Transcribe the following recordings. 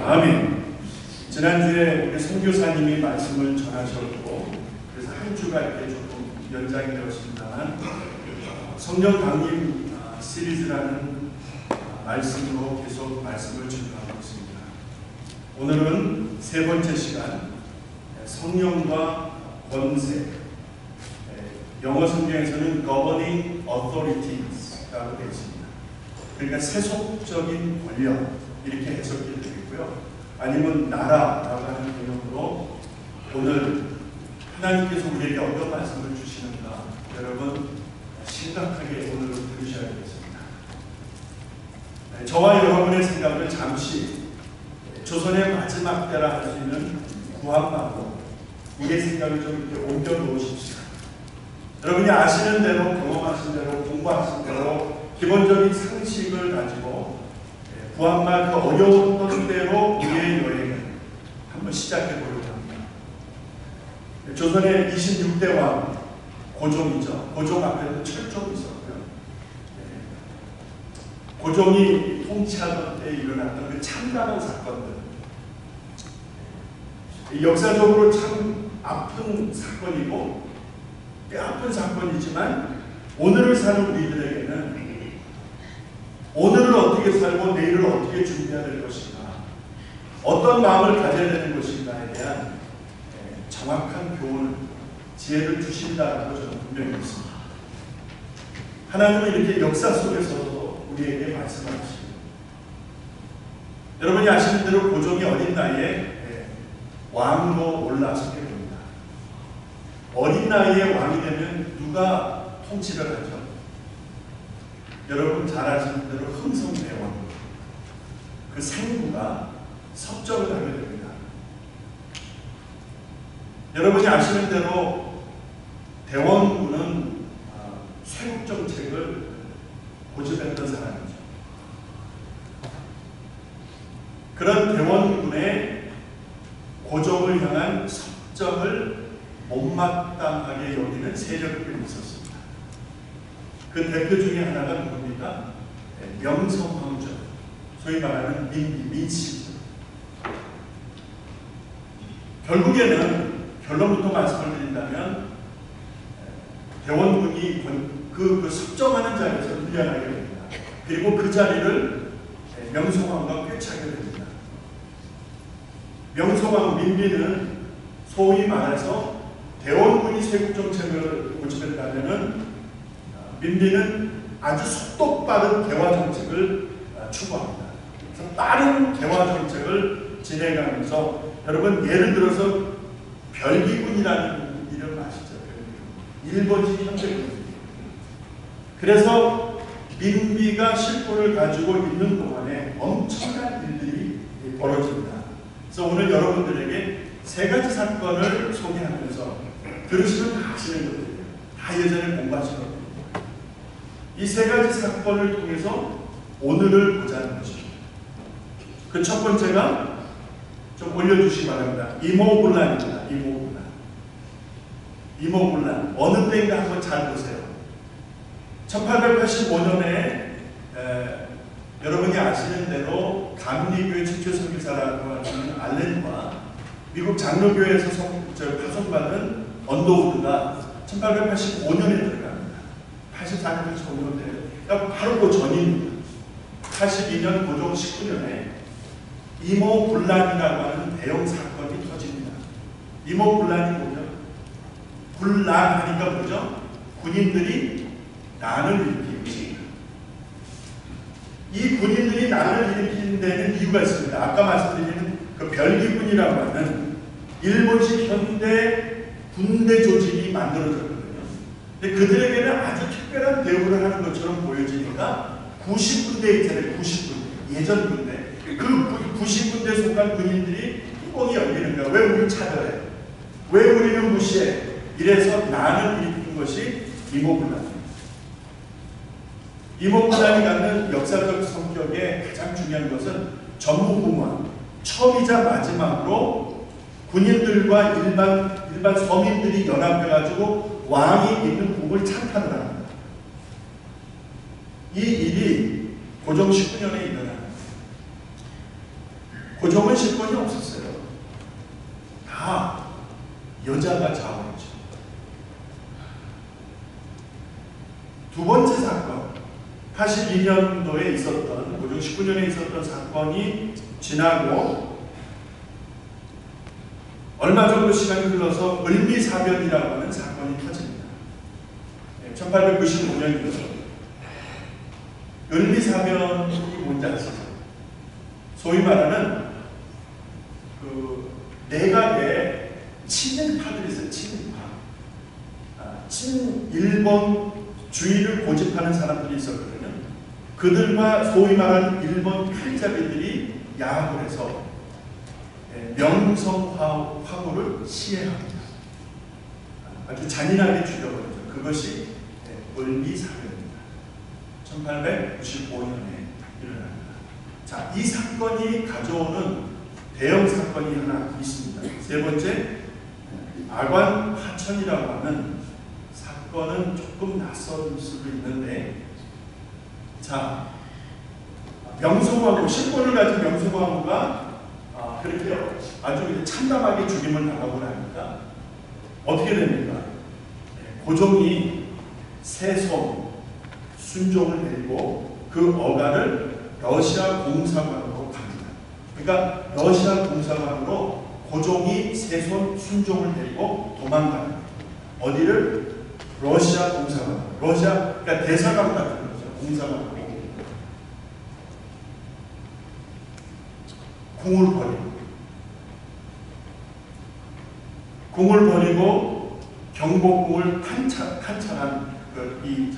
아멘. 지난주에 우리 선교사님이 말씀을 전하셨고, 그래서 한 주가 이렇게 조금 연장이 되었습니다만, 성령 강림 시리즈라는 말씀으로 계속 말씀을 전하고 있습니다. 오늘은 세 번째 시간, 성령과 권세. 영어 성경에서는 governing authorities라고 되어 있습니다. 그러니까 세속적인 권력, 이렇게 해석이 되겠고요. 아니면 나라라고 하는 개념으로 오늘 하나님께서 우리에게 어떤 말씀을 주시는가, 여러분 심각하게 오늘 들으셔야 되겠습니다. 저와 여러분의 생각을 잠시 조선의 마지막 때라 할 수 있는 구한말로 우리의 생각을 좀 이렇게 옮겨 놓으십시오. 여러분이 아시는 대로, 경험하신 대로, 공부하신 대로 기본적인 상식을 가지고 구한말 그 어려웠던 대로 우리의 여행을 한번 시작해 보려고 합니다. 조선의 26대 왕 고종이죠. 고종 앞에는 철종이 있었고요. 고종이 통치하던 때에 일어났던 그 참담한 사건들, 역사적으로 참 아픈 사건이고 꽤 아픈 사건이지만 오늘을 사는 우리들에게는 오늘을 어떻게 살고 내일을 어떻게 준비해야 될 것인가, 어떤 마음을 가져야 되는 것인가에 대한 정확한 교훈, 지혜를 주신다라고 저는 분명히 믿습니다. 하나님은 이렇게 역사 속에서도 우리에게 말씀하십니다. 여러분이 아시는 대로 고종이 어린 나이에 왕으로 올라서게 됩니다. 어린 나이에 왕이 되면 누가 통치를 하죠? 여러분 잘 아시는 대로 흥성대원, 그 생부가 섭정을 하게 됩니다. 여러분이 아시는 대로 대원군은 쇄국정책을 고집했던 사람이죠. 그런 대원군의 고종을 향한 섭정을 못마땅하게 여기는 세력들이 있었습니다. 그 대표 중에 하나가 누굽니까? 명성황조, 소위 말하는 민씨죠. 결국에는 결론부터 말씀을 드린다면 대원군이 그 섭정하는 자리에서 밀려나게 됩니다. 그리고 그 자리를 명성황후가 꿰차게 됩니다. 명성황후 민비는 소위 말해서 대원군이 쇄국정책을 고집했다면은 민비는 아주 속도 빠른 개화 정책을 추구합니다. 그래서 빠른 개화 정책을 진행하면서, 여러분 예를 들어서 별기군이라는 이름 아시죠? 일본식 현대군. 그래서 민비가 실권을 가지고 있는 동안에 엄청난 일들이 벌어집니다. 그래서 오늘 여러분들에게 세 가지 사건을 소개하면서 들으시면 다 아시는 것들이에요. 다 예전에 공부하신 것들이에요. 이 세 가지 사건을 통해서 오늘을 보자는 것입니다. 그 첫 번째가 좀 올려주시기 바랍니다. 이모군란입니다. 이모군란. 어느 때인가 한번 잘 보세요. 1885년에 여러분이 아시는 대로 감리교회 최초 선교사라고 하시는 알렌과 미국 장로교회에서 파송받은 언더우드가 1885년에 들어갑니다. 84년, 85년 때. 그러니까 바로 그 전입니다. 82년 고종 19년에 이모군란이라고 하는 대형 사건이 터집니다. 이모군란이 뭐죠? 군란하니까 뭐죠? 군인들이 난을 일으킵니다. 이 군인들이 난을 일으키는 데는 이유가 있습니다. 아까 말씀드린 그 별기군이라고 하는 일본식 현대 군대 조직이 만들어졌거든요. 근데 그들에게는 아주 특별한 대우를 하는 것처럼 보여지니까 90군대 있잖아요. 90군대. 예전 군대. 그 90군대 속한 군인들이 뚜껑이 열리는 거야. 왜 우리를 차별해? 왜 우리는 무시해? 이래서 난을 일으킨 것이 이모군란. 이모군란이 갖는 역사적 성격의 가장 중요한 것은 전무후무한, 처음이자 마지막으로 군인들과 일반 서민들이 연합해가지고 왕이 있는 궁을 찬탈을 합니다. 이 일이 고종 19년에 일어납니다. 고종은 실권이 없었어요. 다 여자가 좌우했죠. 두 번째 사건, 82년도에 있었던, 고종 19년에 있었던 사건이 지나고 얼마 정도 시간이 흘러서 을미사변이라고 하는 사건이 터집니다. 1895년이죠. 을미사변이 뭔지 아시죠? 소위 말하는 그 내각에 친일파들이 있어요. 친일파. 친일본주의를 고집하는 사람들이 있었거든요. 그들과 소위 말하는 일본 칼자비들이 야합을 해서 명성황후를 시해합니다. 아주 잔인하게 죽여버리죠. 그것이 을미사변입니다. 1895년에 일어납니다. 자, 이 사건이 가져오는 대형 사건이 하나 있습니다. 세 번째, 아관 화천이라고 하는 사건은 조금 낯설 수도 있는데, 자, 명성황후, 실권을 가진 명성황후가 그렇게 아주 참담하게 죽임을 당하고 나니까 어떻게 됩니까? 고종이 세손, 순종을 내리고 그 어간을 러시아 공사관으로 갑니다. 그러니까 러시아 공사관으로 고종이 세손, 순종을 내리고 도망가는 어디를? 러시아 공사관. 러시아, 그러니까 대사관 같은 거죠. 공사관으로. 궁을 버리고 경복궁을 탄착한 이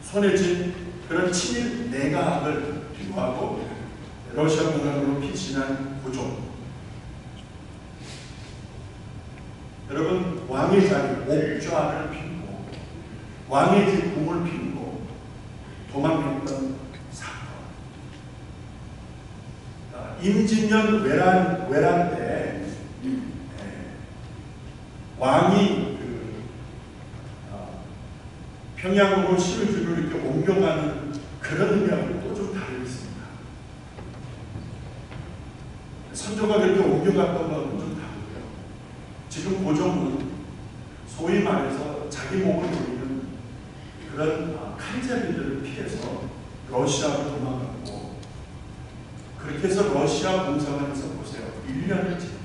손에 쥔 그런 친일 내각을 비호하고 러시아 공화국으로 피신한 고종. 여러분, 왕의 자리 옥좌를 빌고 왕의 집 궁을 빌고 도망했던 사건. 임진년 외란 때 왕이 평양으로 시루주를 이렇게 옮겨가는 그런 의미하고는 또 좀 다르게 있습니다. 선조가 그렇게 옮겨갔던 것은 좀 다르고요. 지금 고종은 소위 말해서 자기 몸을 노리는 그런 칼자비들을 피해서 러시아로 도망갔고, 그렇게 해서 러시아 공사관에서 보세요. 1년을 지냅니다.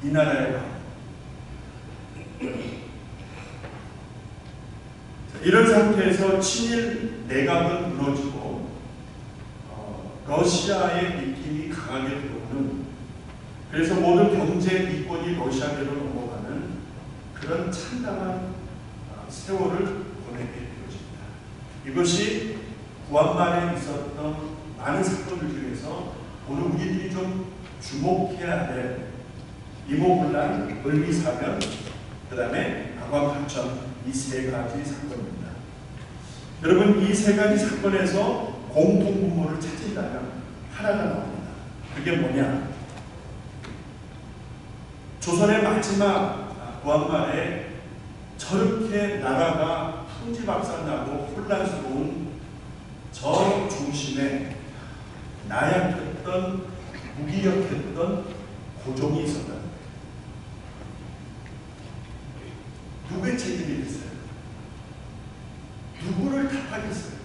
이 나라의 왕. 이런 상태에서 친일 내각은 무너지고 러시아의 느낌이 강하게 들어오는, 그래서 모든 경제 이권이 러시아계로 넘어가는 그런 참담한 세월을 보내게 되어집니다. 이것이 구한말에 있었던 많은 사건들 중에서 오늘 우리들이 좀 주목해야 될 이모군란, 을미사변, 그 다음에 아관화천, 이 세 가지 사건입니다. 여러분, 이 세 가지 사건에서 공통분모를 찾는다면 하나가 나옵니다. 그게 뭐냐? 조선의 마지막 구한말에 저렇게 나라가 풍지박산나고 혼란스러운 저 중심에 나약했던, 무기력했던 고종이 있었다. 누구의 책임이 됐어요? 누구를 탓하겠어요?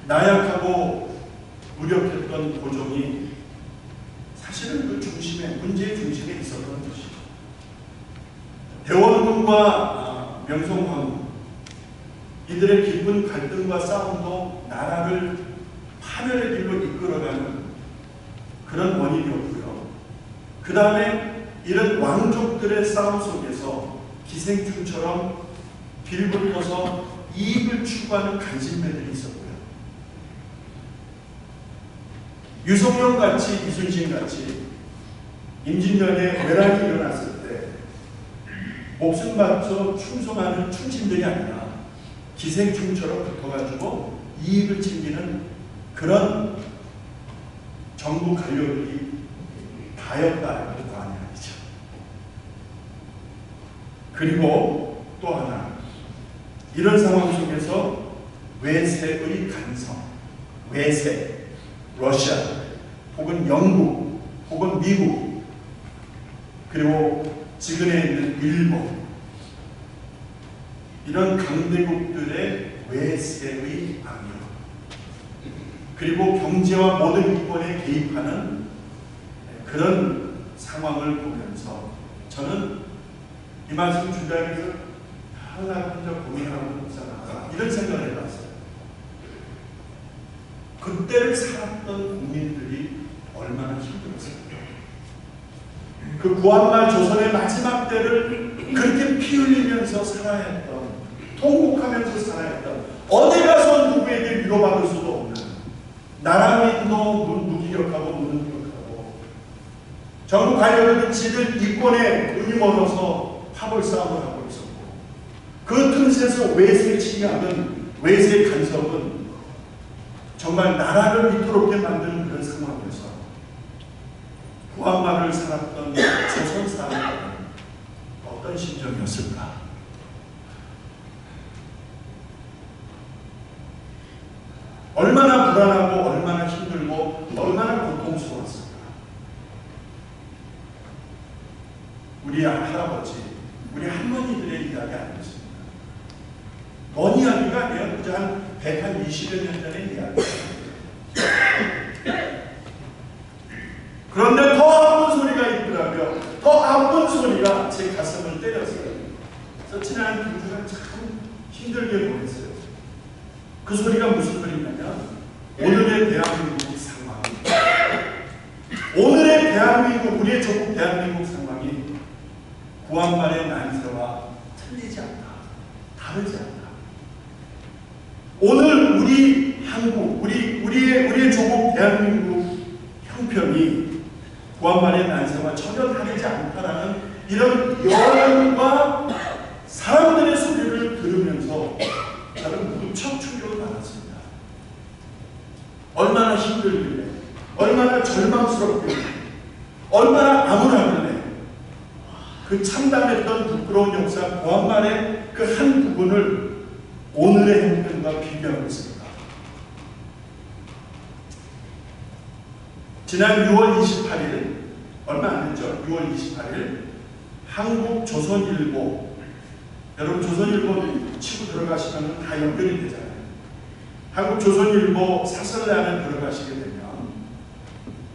나약하고 무력했던 고종이 사실은 그 중심에, 문제의 중심에 있었던 것이죠. 대원군과 명성황후, 이들의 깊은 갈등과 싸움도 나라를 파멸의 길로 이끌어가는 그런 원인이었고요. 그 다음에 이런 왕족들의 싸움 속에서 기생충처럼 빌붙어서 이익을 추구하는 간신배들이 있었고요. 유성룡 같이, 이순신 같이 임진년에 외란이 일어났을 때 목숨 바쳐 충성하는 충신들이 아니라 기생충처럼 붙어가지고 이익을 챙기는 그런 정부 관료들이 다였다 해도 과언이 아니죠. 그리고 또 하나, 이런 상황 속에서 외세의 간성, 외세, 러시아, 혹은 영국, 혹은 미국, 그리고 지근에 있는 일본, 이런 강대국들의 외세의 압력, 그리고 경제와 모든 이권에 개입하는 그런 상황을 보면서 저는 이 말씀 준비하기 위해서 하나 혼자 고민하고 있잖아, 이런 생각을 해봤어요. 그때를 살았던 국민들이 얼마나 힘들었을까. 그 구한말 조선의 마지막 때를 그렇게 피 흘리면서 살아야 했던, 통곡하면서 살아야 했던, 어디 가서 누구에게 위로받을 수도 없는 나라민도 무기력하고 무능력하고 정부 관료들은 지들 이권에 눈이 멀어서 파벌 싸움을 하고 있었고, 그 틈새에서 외세 침략은, 외세 간섭은 정말 나라를 위태롭게 만드는 그런 상황에서 구한말을 살았던 조선 사람들은 어떤 심정이었을까? 얼마나 불안하고 얼마나 힘들고 얼마나 고통스러웠을까? 우리 할아버지, 우리 할머니들의 이야기 아니었습니다. 먼 이야기가 아니에요. 그저 한 120여 년 전의 이야기. 그런데 더 아픈 소리가 있더라고요. 더 아픈 소리가 제 가슴을 때렸어요. 그래서 지난 두 주간 참 힘들게 보냈어요. 그 소리가 무슨 소리냐면, 오늘의 대한민국 상황, 오늘의 대한민국, 우리의 조국 대한민국 상황이 구한말의 난세와 틀리지 않다, 다르지 않다. 오늘 우리 한국, 우리의 조국 대한민국 형편이 구한말의 난세와 전혀 다르지 않다라는 이런 여론과 사람들의 소리를 들으면서 저는 무척 충격을 받았습니다. 얼마나 힘들길래, 얼마나 절망스럽길래, 얼마나 암울하길래 그 참담했던 부끄러운 역사 구한말의 그 한 부분을 오늘의 형편과 비교하고 있습니다. 지난 6월 28일, 얼마 안 됐죠? 6월 28일 한국조선일보, 여러분 조선일보 치고 들어가시면 다 연결이 되잖아요. 한국조선일보 사설란에 들어가시게 되면,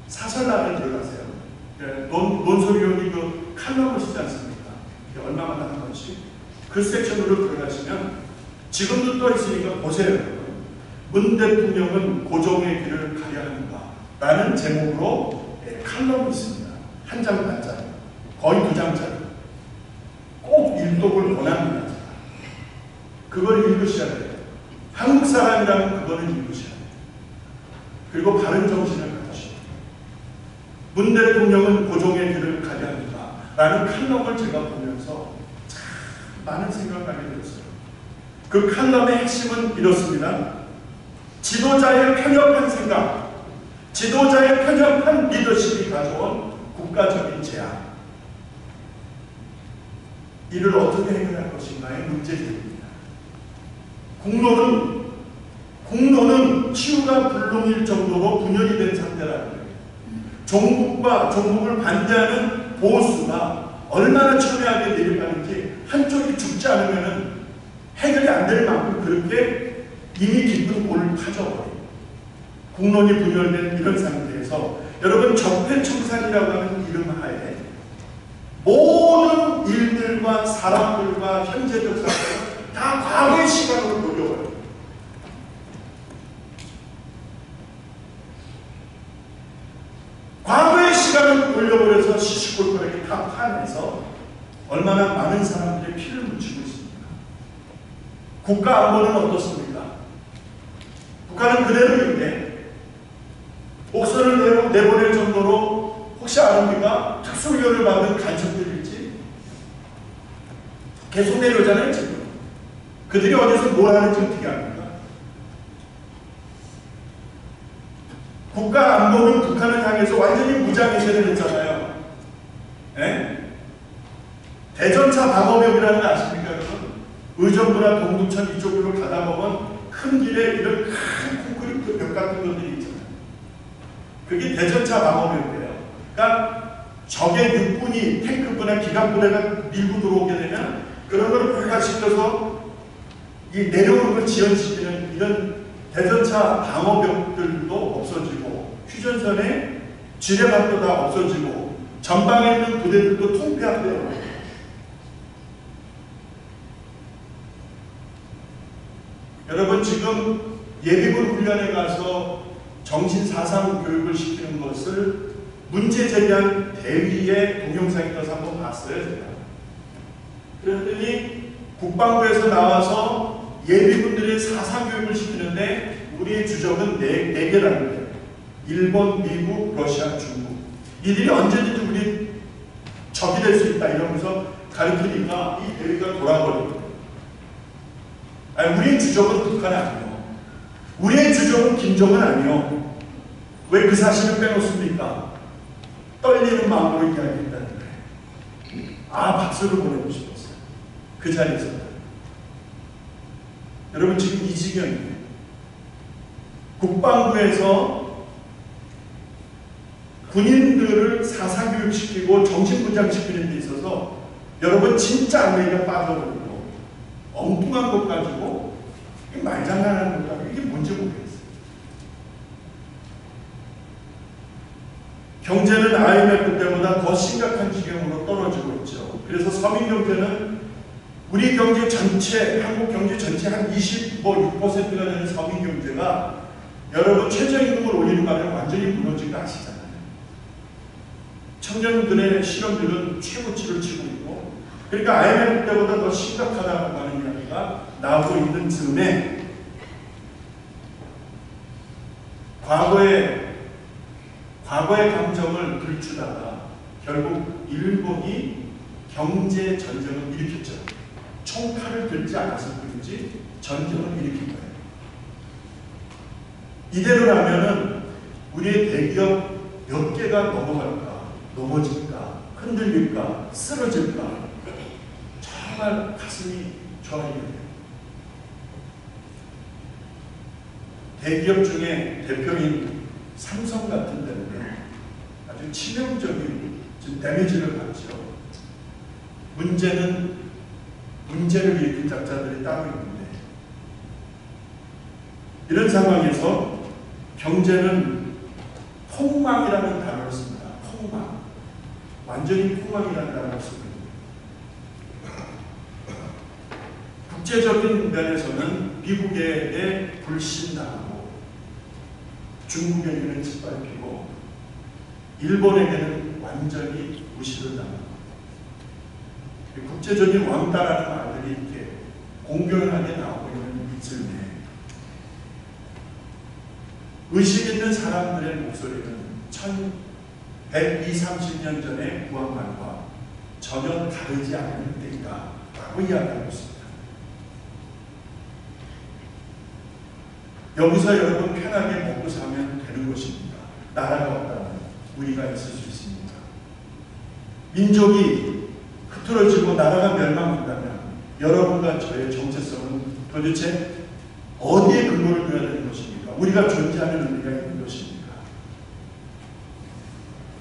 사설란에 들어가세요. 논설위원이 그 칼럼을 쓰지 않습니까? 얼마마다 한 번씩. 그 섹션으로 들어가시면 지금도 떠 있으니까 보세요. 문 대통령은 고종의 길을 가려 하는가 라는 제목으로 칼럼이 있습니다. 한 장 반짜리, 거의 2장짜리. 꼭 일독을 원합니다. 그걸 읽으셔야 돼요. 한국 사람이라면 그거는 읽으셔야 돼요. 그리고 바른 정신을 가지시고, 문 대통령은 고종의 길을 가려 합니다 라는 칼럼을 제가 보면서 참 많은 생각을 하게 되었어요. 그 칼럼의 핵심은 이렇습니다. 지도자의 편협한 생각, 지도자의 편협한 리더십이 가져온 국가적인 재앙, 이를 어떻게 해결할 것인가의 문제들입니다. 국론은 치유가 불능일 정도로 분열이 된 상태라는 거예요. 종북을 반대하는 보수가 얼마나 첨예하게 대립하는지, 한쪽이 죽지 않으면 해결이 안 될 만큼 그렇게 이미 깊은 골을 파져버려요. 국론이 분열된 이런 상태에서 여러분 적폐청산이라고 하는 이름 하에 모든 일들과 사람들과 현재적 사건을 다 과거의 시간으로 돌려버려요. 과거의 시간을 돌려버려서 시시콜콜하게 다 파내서 얼마나 많은 사람들의 피를 묻히고 있습니까? 국가 안보는 어떻습니까? 북한은 그대로인데 옥선을 내보낼 정도로 혹시 아닙니까? 특수훈련을 받은 간첩들일지 계속 내려오잖아요. 지금 그들이 어디서 뭘 하는지 어떻게 합니까? 국가 안보는 북한을 향해서 완전히 무장해제를 했잖아요. 네? 대전차 방어벽이라는 거 아십니까 여러분? 의정부나 동두천 이쪽으로 가다 보면 큰 길에 이런 큰 콘크리트 벽 같은 그게 대전차 방어벽이에요. 그러니까 적의 육군이 탱크부나 기갑부대가 밀고 들어오게 되면 그런 걸 불가시켜서 이 내려오는 걸 지연시키는 이런 대전차 방어벽들도 없어지고 휴전선의 지뢰밭도 다 없어지고 전방에 있는 부대들도 통폐합돼요. 여러분 지금 예비군 훈련에 가서 정신 사상 교육을 시키는 것을 문제 제기한 대위의 동영상이 떠서 한번 봤어요 제가. 그랬더니 국방부에서 나와서 예비군들의 사상 교육을 시키는데 우리의 주적은 네 개라는 거예요. 일본, 미국, 러시아, 중국. 이들이 언제든지 우리 적이 될 수 있다 이러면서 가르치니까 이 대위가 돌아버립니다. 아니, 우리의 주적은 북한이 아니요. 우리의 주적은 김정은 아니요. 왜 그 사실을 빼놓습니까? 떨리는 마음으로 이야기했다는 거예요. 아, 박수를 보내고 싶었어요. 그 자리에서. 여러분 지금 이 지경이에요. 국방부에서 군인들을 사사교육시키고 정신분장시키는 데 있어서 여러분 진짜 안내가 빠져버리고 엉뚱한 것 가지고 말장난하는 것 가지고 이게 뭔지 모르겠어요. 경제는 IMF 때보다 더 심각한 지경으로 떨어지고 있죠. 그래서 서민 경제는 우리 경제 전체, 한국 경제 전체 한 26%가 되는 서민 경제가 여러분 최저임금을 올리는 바람에 완전히 무너진 거 아시잖아요. 청년들의 실업률은 최고치를 치고 있고, 그러니까 IMF 때보다 더 심각하다고 하는 이야기가 나오고 있는 즈음에 과거의 감정을 들추다가 결국 일본이 경제 전쟁을 일으켰죠. 총칼을 들지 않았을 뿐이지 전쟁을 일으킨 거예요. 이대로라면은 우리의 대기업 몇 개가 넘어갈까, 넘어질까, 흔들릴까, 쓰러질까, 정말 가슴이 저하게 돼요. 대기업 중에 대표인 삼성 같은 데는 아주 치명적인 지금 데미지를 받죠. 문제를 일으킨 작자들이 따로 있는데, 이런 상황에서 경제는 폭망이라는 단어를 씁니다. 폭망. 완전히 폭망이라는 단어를 씁니다. 국제적인 면에서는 미국에게 불신당하고, 중국에게는 짓밟히고, 일본에게는 완전히 무시를 당하고, 국제적인 왕따라는 말들이 이렇게 공경하게 나오고 있는 이쯤에 의식 있는 사람들의 목소리는 1120~30년 전의 구한말과 전혀 다르지 않은 때이다 라고 이야기하고 있습니다. 여기서 여러분 편하게 먹고 사면 되는 것입니다. 나라가 없다면 우리가 있을 수 있습니다. 민족이 흐트러지고 나라가 멸망한다면 여러분과 저의 정체성은 도대체 어디에 근거를 둬야 되는 것입니까? 우리가 존재하는 의미가 있는 것입니까?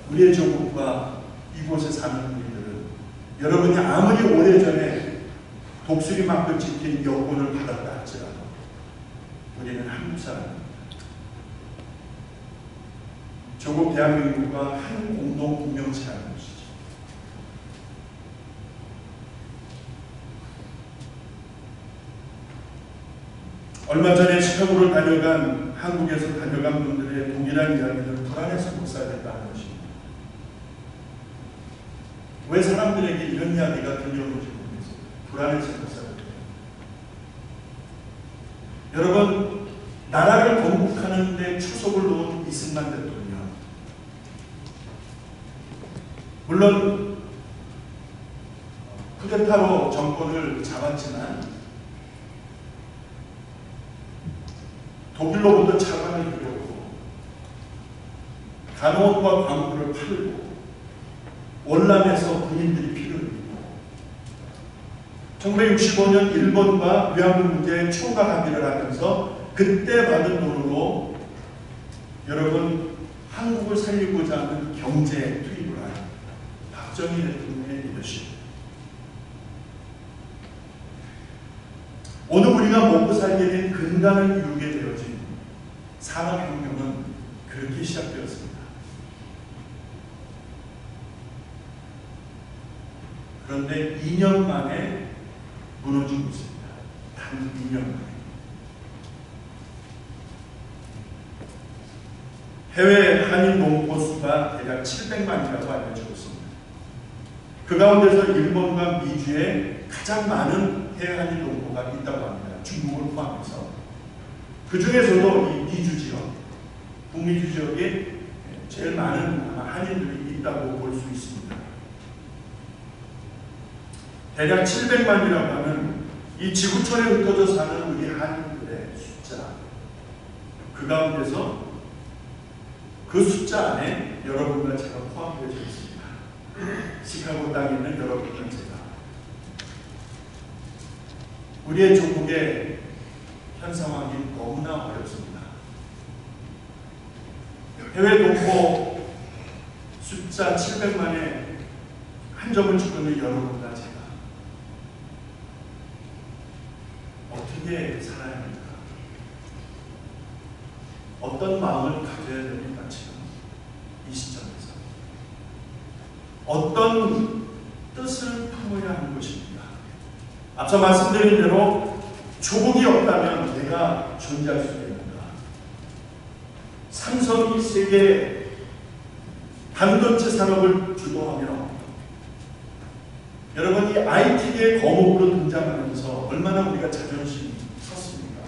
우리의 조국과 이곳에 사는 우리들은 여러분이 아무리 오래전에 독수리 막고 지킨 여권을 받았다 할지라도 우리는 한국 사람입니다. 조국 대한민국과 한 공동 국명체라는 것이죠. 얼마 전에 시카고를 다녀간, 한국에서 다녀간 분들의 동일한 이야기를 불안해서 못 살겠다는 것입니다. 왜 사람들에게 이런 이야기가 들려오는지 모르겠어요. 불안해서 못 살겠다. 여러분, 나라를 건국하는 데 초석을 놓은 이승만 대통령, 물론 쿠데타로 정권을 잡았지만 독일로부터 차관을 들였고, 간호원과 광부를 팔고, 월남에서 군인들이 피를 흘리고, 1965년 일본과 위안부 문제에 총괄 합의를 하면서 그때 받은 돈으로 여러분 한국을 살리고자 하는 경제 투입을 한 박정희 대통령의 리더십. 오늘 우리가 먹고 살게 된 근간을 이루게 되어진 산업혁명은 그렇게 시작되었습니다. 그런데 2년 만에 무너지고 있습니다. 단 2년 만에. 해외 한인 농포 수가 대략 700만이라고 알려지고 있습니다. 그 가운데서 일본과 미주에 가장 많은 해외 한인 농포가 있다고 합니다. 중국을 포함해서. 그 중에서도 이 미주 지역, 북미주 지역에 제일 많은 한인들이 있다고 볼 수 있습니다. 대략 700만이라고 하는 이 지구촌에 흩어져 사는 우리 한인들의 숫자, 그 가운데서 그 숫자 안에 여러분과 제가 포함되어 있습니다. 시카고 땅에 있는 여러분과 제가. 우리의 조국의 현 상황이 너무나 어렵습니다. 해외 동포 숫자 700만에 한 점을 찍는 여러분과 제가 어떻게 살아야 합니까? 어떤 마음을 가져야 됩니까? 지금 이 시점에서 어떤 뜻을 품어야 하는 것입니다. 앞서 말씀드린 대로 조국이 없다면 내가 존재할 수 있는가? 삼성이 세계 반도체 산업을 주도하며 여러분 이 IT계의 거목으로 등장하면서 얼마나 우리가 자존심이 섰습니까?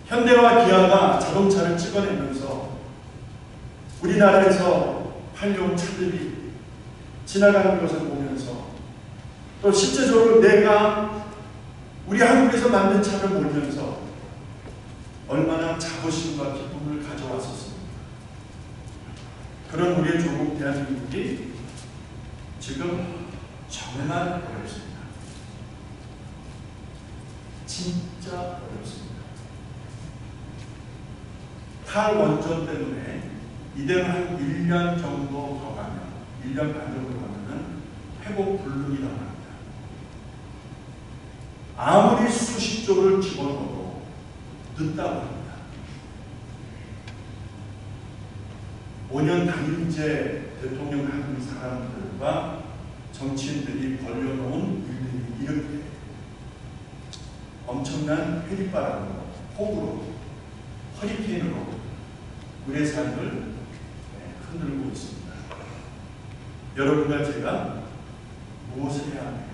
현대와 기아가 자동차를 찍어내면서 우리나라에서 팔려온 차들이 지나가는 것을 보면서 또 실제적으로 내가 우리 한국에서 만든 차를 몰면서 얼마나 자부심과 기쁨을 가져왔었습니까? 그런 우리의 조국 대한민국이 지금 정말 어렵습니다. 진짜 어렵습니다. 탈원전 때문에 이대로 한 1년 정도 더 가면, 1년 반 정도 가면은 회복 불능이라고 합니다. 아무리 수십 조를 집어넣어도 늦다고 합니다. 5년 당임제 대통령 한 사람들과 정치인들이 벌려놓은 일들이 이렇게 엄청난 회리바람으로, 폭우로, 허리케인으로 우리의 삶을 흔들고 있습니다. 여러분과 제가 무엇을 해야 합니까?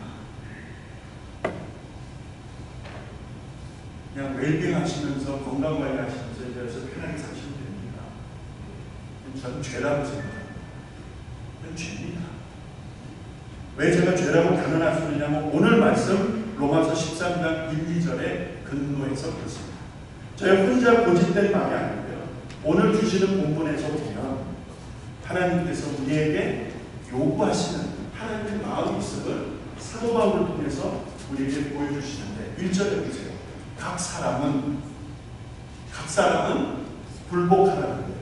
그냥 웰빙 하시면서 건강관리 하시면서 이제서 편하게 사시면 됩니다. 저는 죄라고 생각합니다. 이건 죄입니다. 왜 제가 죄라고 단언할 수 있냐면 오늘 말씀 로마서 13장 1, 2절에 근거해서 그렇습니다. 저희 혼자 고집된 마음이 아니고요. 오늘 주시는 본문에서 보면 하나님께서 우리에게 요구하시는 하나님의 마음이 있음을 사도 바울을 통해서 우리에게 보여주시는데 1절에 보세요. 각 사람은 굴복하라는 거예요.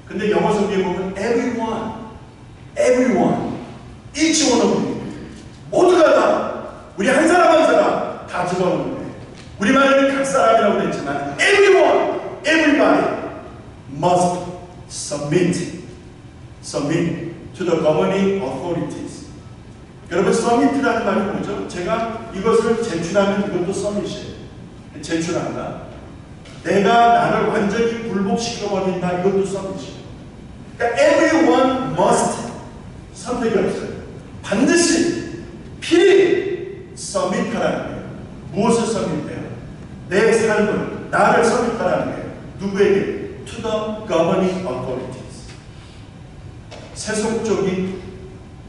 근데 영어 성경에 보면 everyone, each one of you, 모두가 다, 우리 한 사람 한 사람 다 집어넣는 거예요. 우리말에는 각 사람이라고 했지만 everybody must submit to the governing authorities. 여러분 submit라는 말이 뭐죠? 제가 이것을 제출하면 이것도 submit이에요. 제출한다. 내가 나를 완전히 굴복시켜버린다. 이것도 submit이에요. 그러니까 everyone must 선택이 없어요. 반드시 필히 submit하라는 거예요. 무엇을 submit해요? 내 삶을, 나를 submit하라는 거예요. 누구에게? To the governing authorities. 세속적인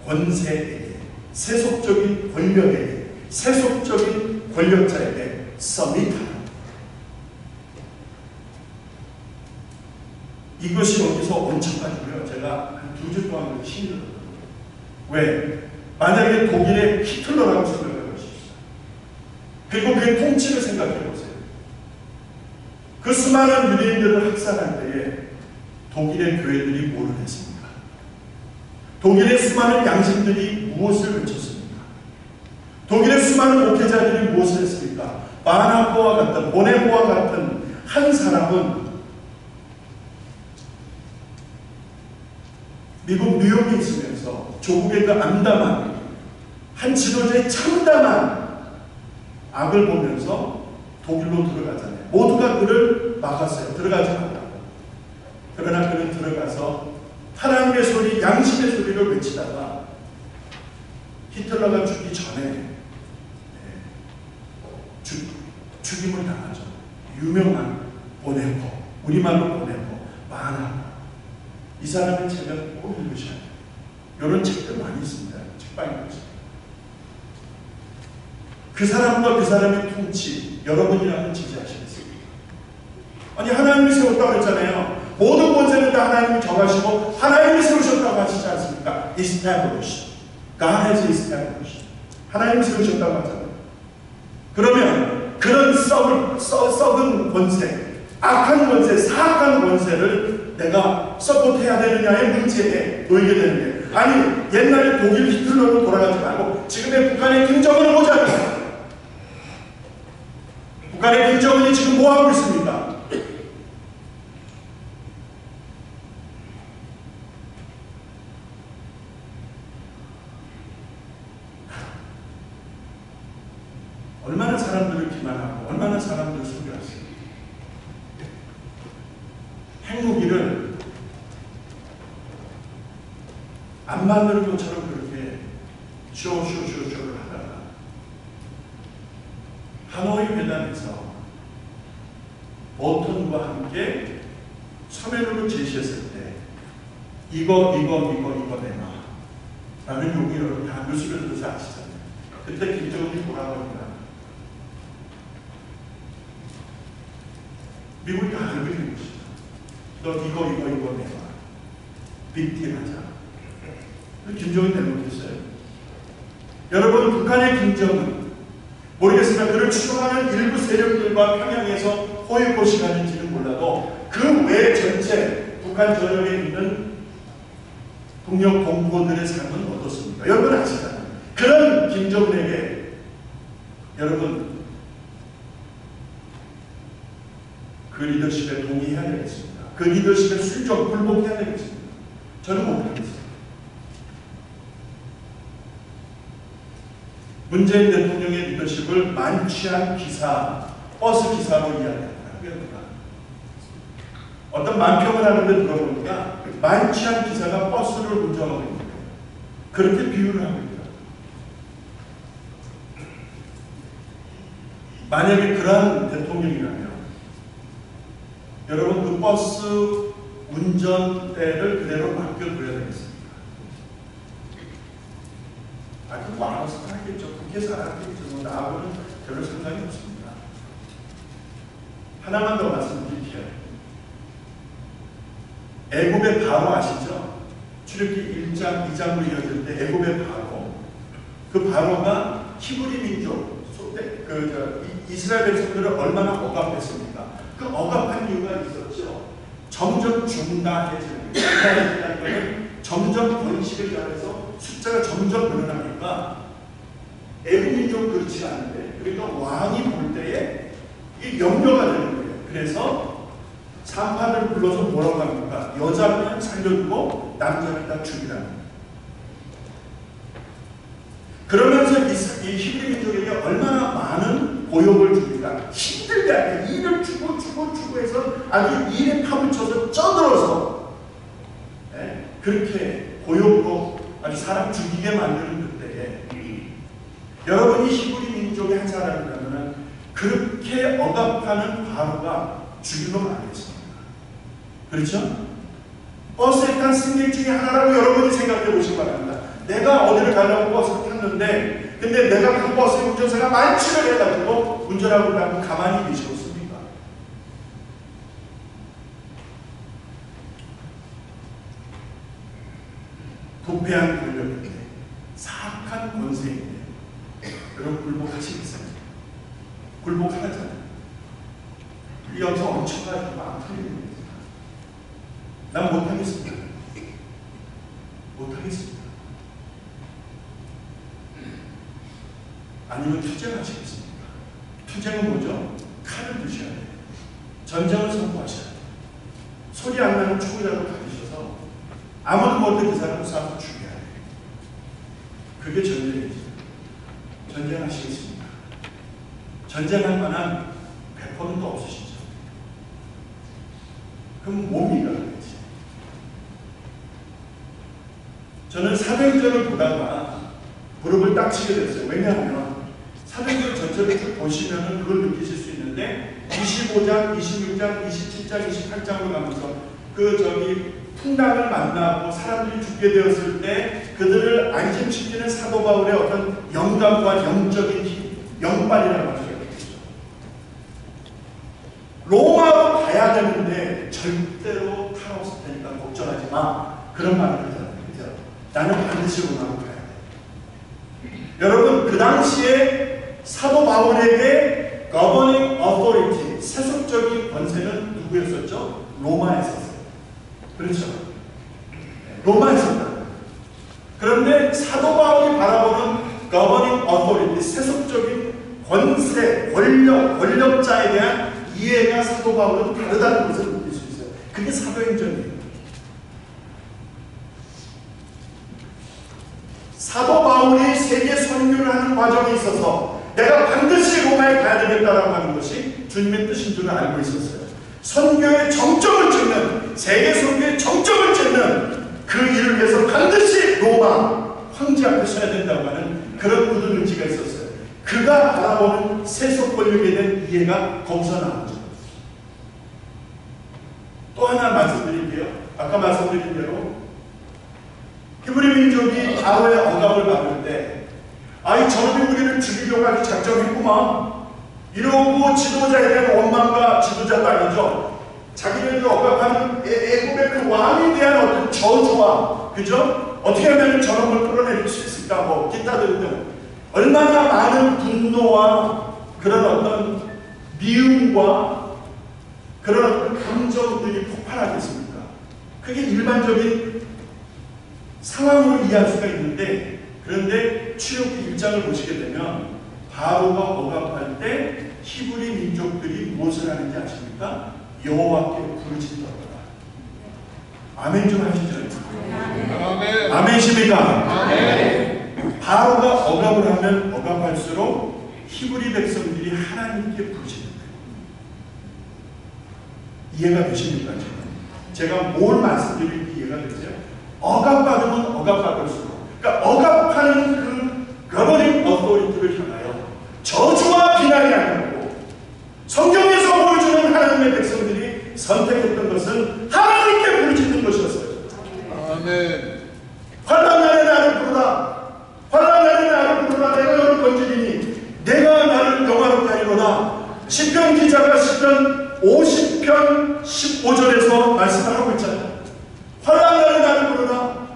권세에게, 세속적인 권력에게, 세속적인 권력자에게 submit하라. 이것이 여기서 얹혀가지고요. 제가 한 2주 동안 힘들었거든요. 왜? 만약에 독일의 히틀러라고 생각해 보십시오. 그리고 그의 통치를 생각해 보세요. 그 수많은 유대인들을 학살할 때에 독일의 교회들이 뭐를 했습니까? 독일의 수많은 양심들이 무엇을 외쳤습니까? 독일의 수많은 목회자들이 무엇을 했습니까? 바나바와 같은, 보네모와 같은 한 사람은 미국 뉴욕에 있으면서 조국의 그 암담한 한 지도자의 참담한 악을 보면서 독일로 들어가잖아요. 모두가 그를 막았어요. 들어가지 말라고. 그러나 그는 들어가서 하나님의 소리, 양심의 소리를 외치다가 히틀러가 죽기 전에 죽임을 당하죠. 유명한 보네포, 우리말로 보네포, 바나바. 이 사람의 책을 꼭 읽으셔야 돼요. 이런 책들 많이 있습니다. 책방에 보세요. 그 사람과 그 사람의 통치, 여러분이라면 지지하시겠습니까? 아니, 하나님이 세웠다고 했잖아요. 모든 권세는 다 하나님이 정하시고 하나님이 세우셨다고 하시지 않습니까? Establish. God has established. 하나님이 세우셨다고 하잖아요. 그러면 그런 썩은 권세, 악한 권세, 사악한 권세를 내가 서포트해야 되느냐의 문제에 놓이게 되는 게, 아니, 옛날에 독일 히틀러로 돌아가지 말고 지금의 북한의 김정은을 보자. 북한의 김정은이 지금 뭐 하고 있습니까? 얼마나 사람들을 기만하고 얼마나 사람들을 속였어요. 핵무기를 안 만드는 것처럼 그렇게 쇼를 하다가 하노이 회담에서 볼턴과 함께 서면으로 제시했을 때 이거 내놔 라는 용기를 다 뉴스를 들어서 아시잖아요. 그때 김정은이 돌아가니까 미국이 다 알고 있는 것이죠. 너 이거 내놔. 빅딜 하자. 김정은이 잘못했어요. 여러분, 북한의 김정은 모르겠으나 그를 추종하는 일부 세력들과 평양에서 호의고시 가는지는 몰라도 그 외 전체 북한 전역에 있는 북녘 동포들의 삶은 어떻습니까? 여러분 아시잖아요. 그런 김정은에게 여러분 그 리더십에 동의해야 되겠습니다. 그 리더십에 순종, 굴복해야 되겠습니다. 저는 못하겠습니다. 문재인 대통령의 리더십을 만취한 기사, 버스 기사로 이야기합니다. 어떤 만평을 하는데 들어보니까 만취한 기사가 버스를 운전하고 있는 거예요. 그렇게 비유를 하고 있다. 만약에 그러한 대통령이라면 여러분 그 버스 운전대를 그대로 맡겨둬야 되겠습니까? 그거 알아서 하겠죠. 그렇게 살아야겠죠. 나하고는 별로 상관이 없습니다. 하나만 더 말씀드릴게요. 애굽의 바로 아시죠? 출애굽기 1장, 2장으로 이어질 때 애굽의 바로, 그 바로가 히브리 민족, 이스라엘 백성들을 얼마나 억압했습니까? 그 억압한 이유가 있었죠. 점점 중다해지는 거예요. 점점 번식을 잘해서 숫자가 점점 늘어나니까 애굽 민족 그렇지 않은데, 그러니까 왕이 볼 때에 이게 염려가 되는 거예요. 그래서 산파를 불러서 뭐라고 합니까? 여자는 살려두고 남자는 다 죽이라는 거예요. 그러면서 이 히브리 민족에게 얼마나 많은 고용을 줍니까? 힘들게 하게 일을 주고 해서 아주 일에 파묻혀서 쪄들어서 그렇게 고용으로 아주 사람 죽이게 만드는 그때에 여러분이 히브리 민족의 한 사람이라면 그렇게 억압하는 바로가 죽이면 안 되겠습니다. 그렇죠? 버스에 탄 승객 중에 하나라고 여러분이 생각해 보시기 바랍니다. 내가 어디를 가려고 버스를 탔는데 근데 내가 그 버스의 운전사가 만취를 해가지고 운전하고 가면 가만히 계시겠습니까? 도패한 권력인데 사악한 권세인데 여러분 굴복하시겠어요? 굴복하잖아요. 여기서 엄청나게 막 풀리는 겁니다. 난 못하겠습니다. 못하겠습니다. 아니면 투쟁하시겠습니까? 투쟁은 뭐죠? 칼을 드셔야 돼요. 전쟁을 선포하셔야 돼요. 소리 안 나는 총이라도 가지셔서 아무도 모르게 그 사람을 쏴서 죽여야 돼요. 그게 전쟁이죠. 전쟁하시겠습니까? 전쟁할 만한 배포는 또 없으시죠? 그럼 뭡니까? 저는 사도행전을 보다가 무릎을 딱 치게 됐어요. 왜냐하면 사도행전 전체를 쭉 보시면 그걸 느끼실 수 있는데 25장, 26장, 27장, 28장을 가면서 풍당을 만나고 사람들이 죽게 되었을 때 그들을 안심시키는 사도 바울의 어떤 영감과 영적인 힘, 영빨이라고 할 수가 있겠죠. 로마로 가야 되는데 절대로 탈 없을 테니까 걱정하지 마. 그런 말을 하잖아요. 나는 반드시 로마로 가야 돼. 여러분, 그 당시에 사도 바울에게 governing authority, 세속적인 권세는 누구였었죠? 로마에 있었어요. 그렇죠? 로마에 있었다. 그런데 사도 바울이 바라보는 governing authority, 세속적인 권세, 권력자에 대한 이해가 사도 바울은 다르다는 것을 느낄 수 있어요. 그게 사도행전이에요. 사도 바울이 세계 선교를 하는 과정에 있어서 내가 반드시 로마에 가야 되겠다라고 하는 것이 주님의 뜻인 줄을 알고 있었어요. 선교의 정점을 찍는, 세계 선교의 정점을 찍는 그 일을 위해서 반드시 로마 황제 앞에 서야 된다고 하는 그런 굳은 의지가 있었어요. 그가 바라보는 세속 권력에 대한 이해가 거기서 나오죠. 또 하나 말씀드릴게요. 아까 말씀드린 대로 히브리 민족이 바로의 억압을 받을 때, 아이 저놈이 우리를 죽이려고 하기 작정했구만. 이러고 지도자에 대한 원망과 지도자도 아니죠. 자기네들 억압하는 애굽의 그 왕에 대한 어떤 저주와, 그죠? 어떻게 하면 저놈을 끌어내릴 수 있을까? 뭐 기타 등등 얼마나 많은 분노와 그런 어떤 미움과 그런 어떤 감정들이 폭발하겠습니까? 그게 일반적인 상황으로 이해할 수가 있는데, 그런데 출애굽기 1장을 보시게 되면 바로가 억압할 때 히브리 민족들이 무엇을 하는지 아십니까? 여호와께 부르짖더라. 아멘 좀 하시죠. 아멘. 아멘십니까? 아멘. 바로가 억압을 하면 억압할수록 히브리 백성들이 하나님께 부르짖는 거예요. 이해가 되십니까? 제가 뭘 말씀드리는지 이해가 되세요? 억압받으면 억압받을수록, 그러니까 억압하는 그 governing authority를 향하여 저주와 비난이 아니고 성경에서 보여주는 하나님의 백성들이 선택했던 것은 하나님께 부르짖는 것이었어요. 아멘. 환난 날에 나를 부르라. 환난 날에 나를 부르라. 내가 너를 건지리니 내가 나를 영화롭게 하리로다. 시편 기자가 시편 50편 15절에서 말씀을 하고 있잖아요. 환난 날에 나를 부르라.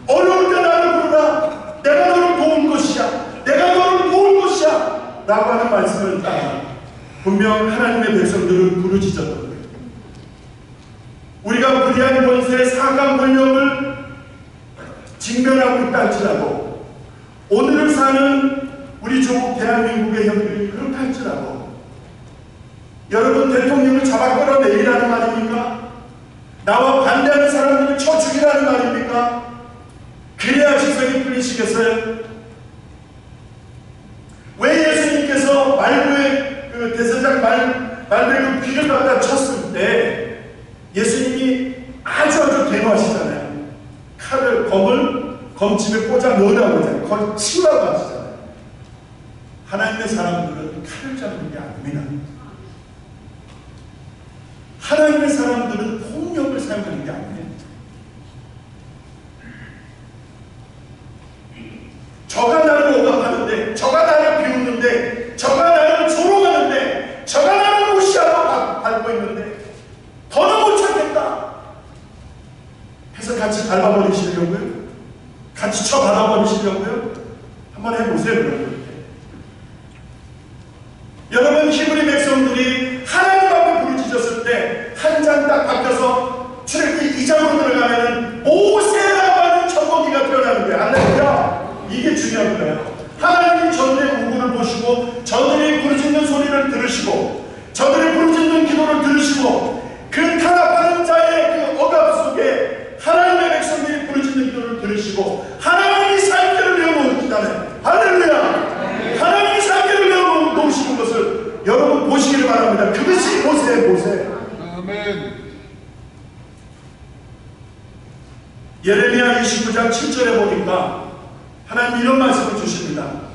어려울 때 나를 부르라. 내가 너를 도울 것이야. 내가 너를 도울 것이야. 라고 하는 말씀을 따라 분명 하나님의 백성들을 부르짖었던 거예요. 우리가 거대한 권세의 사강 권력을 직면하고 있다 할지라도, 오늘을 사는 우리 조국 대한민국의 형들이 그렇다 할지라도, 여러분 대통령을 잡아 끌어내리라는 말입니까? 나와 반대하는 사람들을 쳐 죽이라는 말입니까? 그래야 지성이 풀리시겠어요? 왜 예수님께서 말구의 그 대제사장 말구의 그 귀를 갖다 쳤을 때 예수님이 아주 대노하시잖아요. 검을 검집에 꽂아 넣으라고 하잖아요. 그걸 치우라고 하시잖아요. 하나님의 사람들은 칼을 잡는 게 아닙니다. 하나님의 사람들은 폭력을 사용하는 게 아니에요. 저가 나를 억압하는데, 저가 나를 비웃는데, 저가 나를 조롱하는데, 저가 나를 무시하고 밟고 있는데 더는 못 참겠다 해서 같이 밟아버리시려고요? 같이 쳐받아버리시려고요? 한번 해보세요. 여러분 히브리 백성들이 하나님 앞에 부르짖었을 때 한 장 딱 바뀌어서 출애굽기 2장으로 들어가면은 모세라고 하는 젖먹이가 태어나는 거예요. 할렐루야. 이게 중요한 거예요. 하나님이 저들의 우고를 보시고 저들의 부르짖는 소리를 들으시고 저들의 부르짖는 기도를 들으시고 그 타락하는 자의 그 억압 속에 하나님의 백성들이 부르짖는 기도를 들으시고 하나님이 산계를 내어놓으시잖아요. 할렐루야. 하나님이 산계를 내어놓으시는 것을 여러분 보시기를 바랍니다. 그것이 모세의 모세. 아멘. 예레미야 29장 7절에 보니까 하나님 이런 말씀을 주십니다.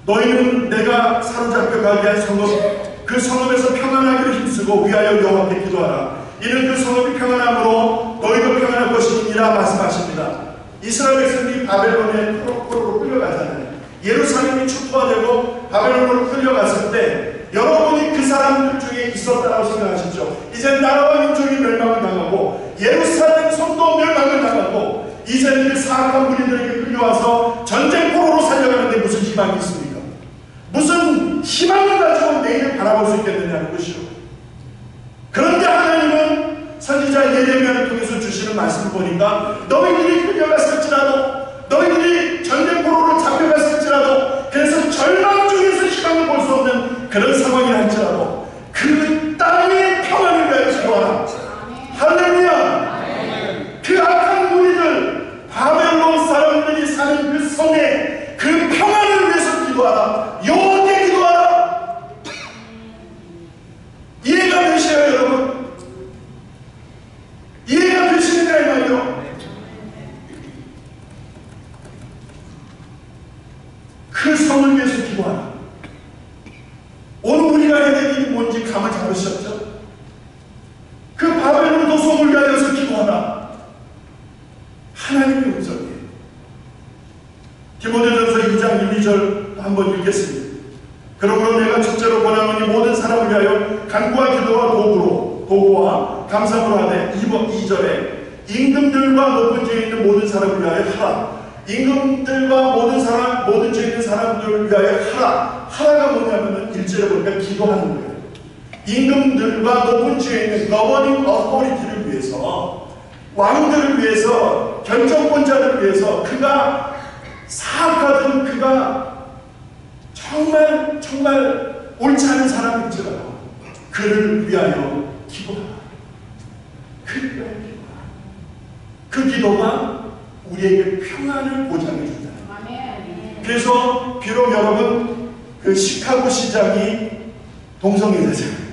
너희는 내가 사로잡혀 가게 한 성읍 그 성읍에서 평안하기를 힘쓰고 위하여 여호와께 기도하라. 이는 그 성읍이 평안함으로 너희도 평안할 것이니라 말씀하십니다. 이스라엘 백성이 바벨론에 포로로 끌려가잖아요. 예루살렘이 초토화되고 바벨론으로 끌려갔을 때 여러분이 그 사람들 중에 있었다고 생각하십시오. 이제 나라와 민족이 멸망을 당하고 예루살렘 성도 멸망을 당하고 이제는 그 사악한 무리들에게 끌려와서 전쟁 포로로 살려가는데 무슨 희망이 있습니까? 무슨 희망을 가지고 내일을 바라볼 수 있겠느냐는 것이요. 그런데 하나님은 선지자 예레미야를 통해서 주시는 말씀을 보니까 너희들이 끌려갔을지라도 너희들이 전쟁 포로로 잡혀갔을지라도 그래서 절망 중에서 희망을 볼 수 없는 그런 상황이 할지라도 그 땅의 평안을 위하여 기도하라. 할렐루야. 그 악한 무리들 바벨론 사람들이 사는 그 성에 그 평안을 위해서 기도하라. 여호와께 기도하라. 이해가 되시나요 여러분? 이해가 되시는가 이 말이요? 그 성을 위해서 기도하라. 오늘 우리가 해야 될 일이 뭔지 감을 잡으셨죠? 그 바벨론 도성을 위하여서 기도하라. 하나님의 음성이에요. 디모데전서 2장 1, 2절 한번 읽겠습니다. 그러므로 내가 첫째로 권하노니 모든 사람을 위하여 간구와 기도와 도구와 감사로 하되 2절에 임금들과 높은 지에 있는 모든 사람을 위하여 하라. 임금들과 모든 죄 있는 사람들을 위하여 하라. 하라가 뭐냐면은 1절에 보니까 기도하는 거예요. 임금들과 높은 지에 있는 governing authority를 위해서, 왕들을 위해서, 결정권자들을 위해서, 그가 사악하든 그가 정말 옳지 않은 사람일지라도 그를 위하여 기도하라. 그를 위하여 기도하라. 그 기도가 우리에게 평안을 보장해 준다. 그래서 비록 여러분 그 시카고 시장이 동성애자잖아요.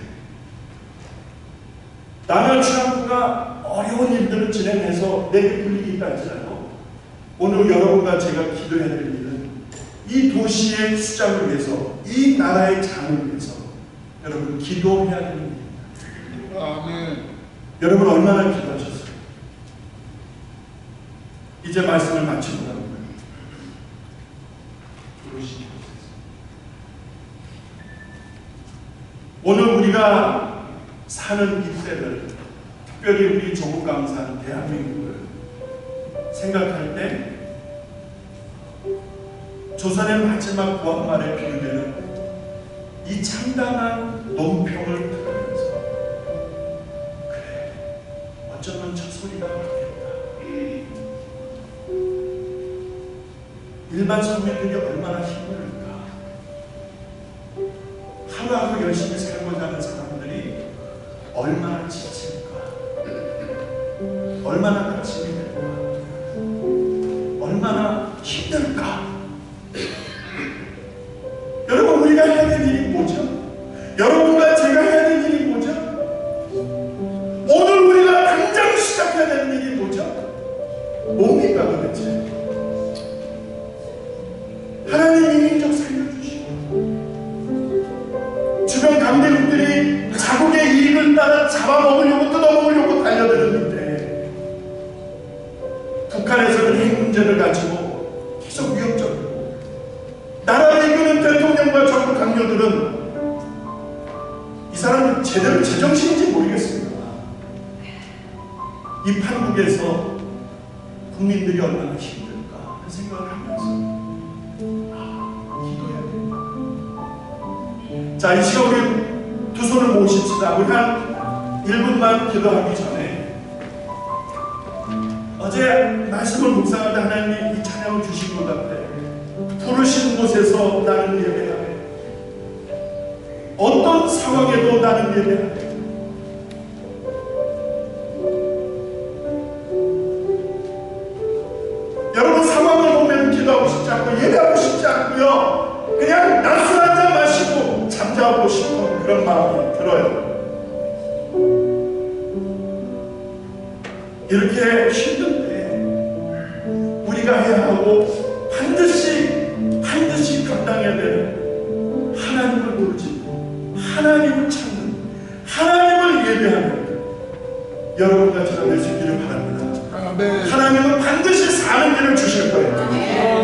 나는 트럼프가 어려운 일들을 진행해서 내게 불리기 할지라도 오늘 여러분과 제가 기도해야 될 일은 이 도시의 수장을 위해서, 이 나라의 장을 위해서 여러분 기도해야 되는 일입니다. 아멘. 여러분 얼마나 기도하셨어요? 이제 말씀을 마치고 갑니다. 오늘 우리가 사는 이 때를, 특별히 우리 조국 강산 대한민국을 생각할 때 조선의 마지막 구한말에 비유되는 이 참담한 논평을 들으면서 그래, 어쩌면 저 소리가 맞겠다. 일반 서민들이 얼마나 힘들까. 하루하루 열심히 살고자 하는 사람들이 얼마나 지칠까. 얼마나 낙심이 될까. 얼마나 힘들까. 여러분 우리가 해야 될 일이 뭐죠? 여러분과 제가 해야 될 일이 뭐죠? 오늘 우리가 당장 시작해야 되는 일이 뭐죠? 뭡니까 도대체? 하나님이 민족 살려주시고 주변 강대국들이 자국의 이익을 따라 잡아먹으려고 뜯어먹으려고 달려드는데 북한에서는 핵 문제를 가지고 계속 위협적이고 나라를 이끄는 대통령과 정부 강요들은 이 사람들 제대로 제정신인지 모르겠습니다. 이 판국에서 국민들이 얼마나 힘들까 하는 생각을 하면서 기도해야 됩니다. 자, 이 시간 우리 두 손을 모십시다. 우리 한 1분만 기도하기 전에 어제 말씀을 묵상하다 하나님이 이 찬양을 주신 것 같아. 부르신 곳에서 나는 예배하네. 어떤 상황에도 나는 예배하네. 여러분, 상황을 보면 기도하고 싶지 않고 예배하고 싶지 않고요, 그냥 낮술 한잔 마시고 잠자고 싶은 그런 마음이 들어요. 이렇게 힘든데 우리가 해야 하고 반드시 감당해야 되는 하나님을 부르짖고 하나님을 찾는, 하나님을 예배하는 여러분과 제가 될 수 있기를 바랍니다. 하나님은 반드시 사는 길을 주실 거예요.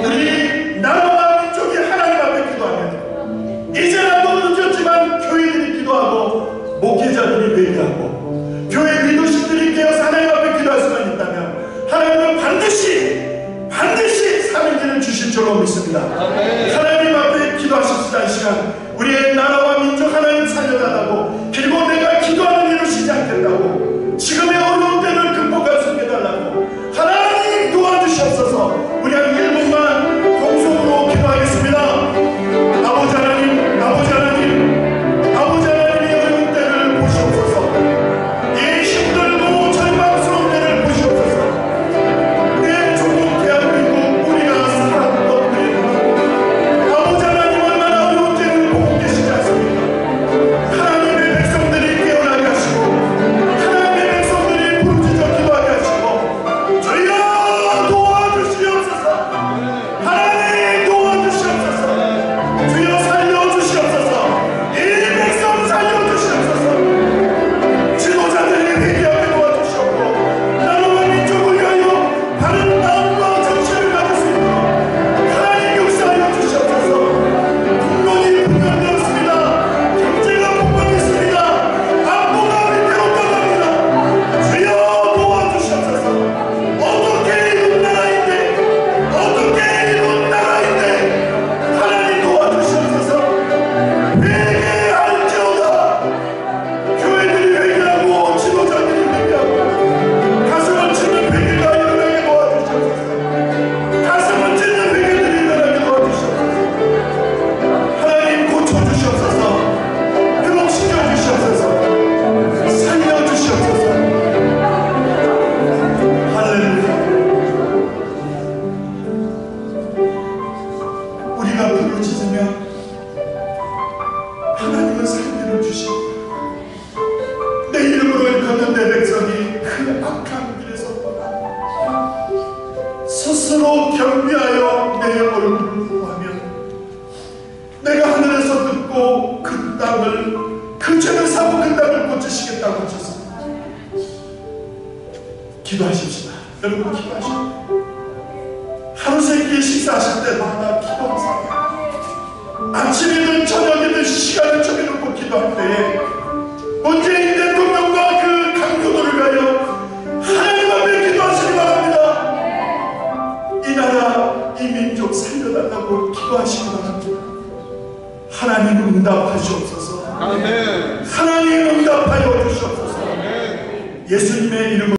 우리 나라와 민족이 하나님 앞에 기도하면, 이제라도 늦었지만 교회들이 기도하고 목회자들이 회개하고 교회 리더십들이 깨어서 하나님 앞에 기도할 수만 있다면 하나님은 반드시 사는 길을 주실 줄로 믿습니다. 하나님 앞에 기도하십시다. 이 시간 우리의 나라와 민족 하나님 살려달라고, 그리고 내가 기도하는 일을 쉬지 않겠다고, 지금의 어려운 때를 극복할 수 있게 해달라고 하나님 도와주시옵소서. 우리 한 1분만 동성으로 기도하겠습니다. 아버지 하나님, 아버지 하나님, 아버지 하나님이 어려운 때를 보시옵소서. 이 힘들고 절망스러운 때를 보시옵소서. 내 조국 대한민국 우리가 살았던 때입니다. 아버지 하나님, 얼마나 어려운 때를 보고 계시지 않습니까? 하나님의 백성들이 깨어나게 하시고 하나님의 백성들이 부르짖어 기도하게 하시고 주여 도와주시옵소서. 하나님 도와주시옵소서. 주여 살려주시옵소서. 이 백성 살려주시옵소서. 지도자들이 회개하게 도와주시옵고 나라와 민족을 위하여 바른 마음과 정신을 가질 수 있도록 하나님 역사하여 주시옵소서. 국론이 분열되었습니다. 경제가 폭망했습니다. 안보가 위태롭다고 합니다. 주여 도와주시옵소서. 어떻게 이룬 나라인데 하나님 도와주시옵소서. 회개할지어다. 교회들이 회개하고 지도자들이 회개하고 가슴을 찢는 회개가 일어나게 도와주시옵소서. 가슴을 찢는 회개들이 일어나게 도와주시옵소서. 하나님 고쳐주시옵소서. 회복시켜 주시옵소서. 살려주시옵소서. 할렐루야. 우리가 부르짖으면 하나님은 살기를 주시고, 내 이름으로 일컫는 내 백성이 그 악한 길에서 떠나 스스로 경배하여 내 얼굴을 구하면 내가 하늘에서 듣고 그 땅을, 그 죄를 사고 그 땅을 고치시겠다고 하셨습니다. 기도하십시다. 여러분 기도하십시다. 하루 세끼 식사하실 때마다 기도하세요. 아침이든 저녁이든 시간을 정해놓고 기도할 때에 문재인 대통령과 그 강교도를 가여 하나님 앞에 기도하시기 바랍니다. 이 나라, 이 민족 살려달라고 기도하시기 바랍니다. 하나님 응답하시옵소서. 하나님 응답하여 주시옵소서. 예수님의 이름으로